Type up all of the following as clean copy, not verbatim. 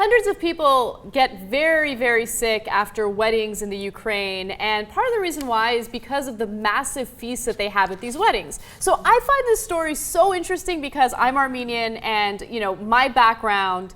hundreds of people get very, very sick after weddings in the Ukraine, and part of the reason why is because of the massive feasts that they have at these weddings. So I find this story so interesting because I'm Armenian, and my background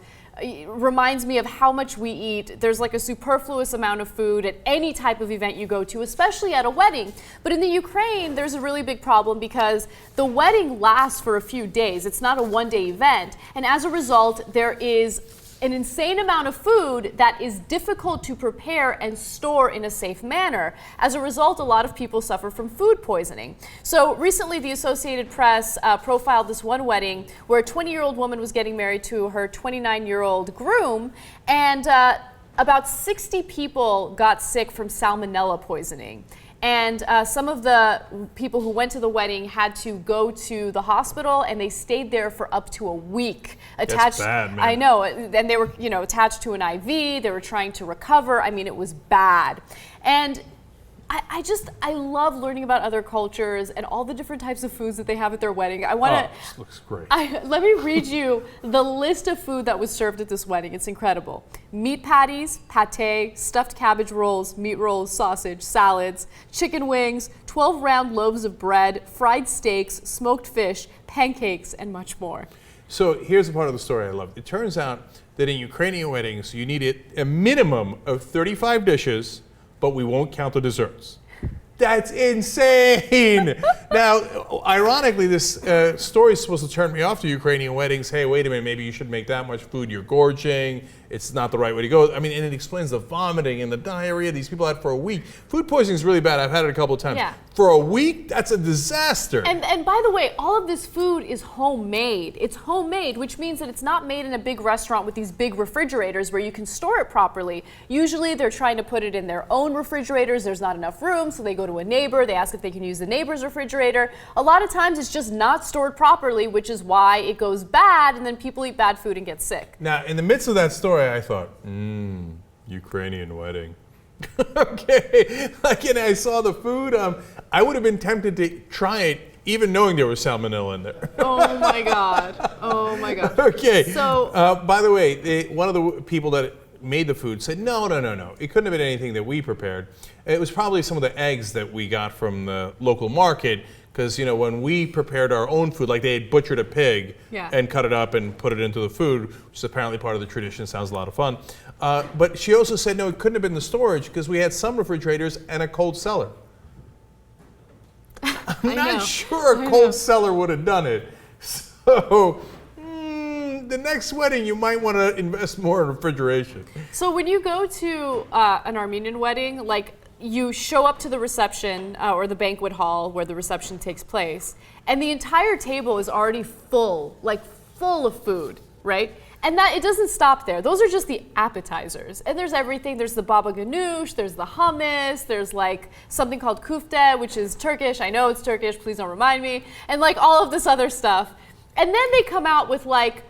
reminds me of how much we eat. There's like a superfluous amount of food at any type of event you go to, especially at a wedding. But in the Ukraine, there's a really big problem because the wedding lasts for a few days. It's not a one-day event. And as a result, there is an insane amount of food that is difficult to prepare and store in a safe manner. As a result, a lot of people suffer from food poisoning. So recently, the Associated Press profiled this one wedding where a 20-year-old woman was getting married to her 29-year-old groom, and about 60 people got sick from salmonella poisoning. And some of the people who went to the wedding had to go to the hospital, and they stayed there for up to a week. That's bad, man. I know, and they were, attached to an IV. They were trying to recover. I mean, it was bad. And I love learning about other cultures and all the different types of foods that they have at their wedding. I want to. Oh, this looks great. Let me read you the list of food that was served at this wedding. It's incredible. Meat patties, pate, stuffed cabbage rolls, meat rolls, sausage, salads, chicken wings, 12 round loaves of bread, fried steaks, smoked fish, pancakes, and much more. So here's the part of the story I love. It turns out that in Ukrainian weddings, you need a minimum of 35 dishes, but we won't count the desserts. That's insane. Now, ironically, this story is supposed to turn me off to Ukrainian weddings. Hey, wait a minute, maybe you shouldn't make that much food. You're gorging. It's not the right way to go. I mean, and it explains the vomiting and the diarrhea these people had for a week. Food poisoning is really bad. I've had it a couple of times. Yeah. For a week, that's a disaster. And by the way, all of this food is homemade. It's homemade, which means that it's not made in a big restaurant with these big refrigerators where you can store it properly. Usually they're trying to put it in their own refrigerators. There's not enough room, so they go to a neighbor. They ask if they can use the neighbor's refrigerator. A lot of times it's just not stored properly, which is why it goes bad, and then people eat bad food and get sick. Now, in the midst of that story, I thought, Ukrainian wedding. Okay, and I saw the food. I would have been tempted to try it, even knowing there was salmonella in there. Oh my God! Oh my God! Okay. So, by the way, one of the people that made the food said, no. It couldn't have been anything that we prepared. It was probably some of the eggs that we got from the local market. Because, when we prepared our own food, like they had butchered a pig and cut it up and put it into the food, which is apparently part of the tradition. Sounds a lot of fun. But she also said, no, it couldn't have been the storage because we had some refrigerators and a cold cellar. I'm not sure a cold cellar would have done it. So the next wedding, you might want to invest more in refrigeration. So when you go to an Armenian wedding, you show up to the reception or the banquet hall where the reception takes place, and the entire table is already full of food, right? And that it doesn't stop there. Those are just the appetizers. And there's everything. There's the baba ganoush, there's the hummus, there's something called kufte, which is Turkish. I know it's Turkish, please don't remind me. And all of this other stuff. And then they come out with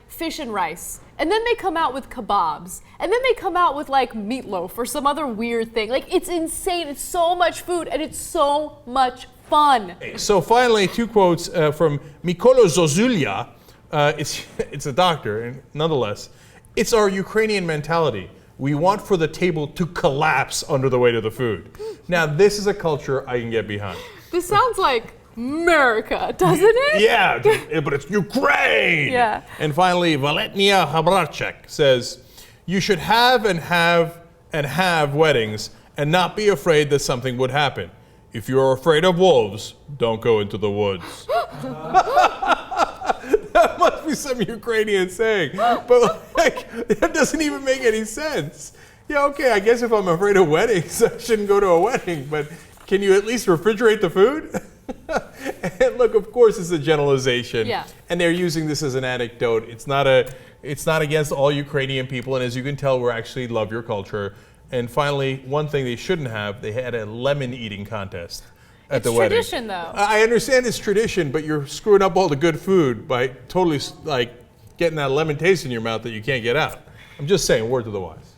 fish and rice. And then they come out with kebabs. And then they come out with meatloaf or some other weird thing. It's insane. It's so much food and it's so much fun. So finally, two quotes from Mykola Zozulia. It's a doctor, and nonetheless, it's our Ukrainian mentality. We want for the table to collapse under the weight of the food. Now, this is a culture I can get behind. This sounds like America, doesn't it? Yeah, but it's Ukraine. Yeah. And finally, Valetnia Habrachek says, you should have weddings and not be afraid that something would happen. If you're afraid of wolves, don't go into the woods. That must be some Ukrainian saying, but that doesn't even make any sense. Yeah, okay, I guess if I'm afraid of weddings, I shouldn't go to a wedding, but can you at least refrigerate the food? And look, of course, it's a generalization, and they're using this as an anecdote. It's not against all Ukrainian people, and as you can tell, we actually love your culture. And finally, one thing they shouldn't have, they had a lemon eating contest at the wedding. It's tradition, though. I understand it's tradition, but you're screwing up all the good food by totally getting that lemon taste in your mouth that you can't get out. I'm just saying, word to the wise.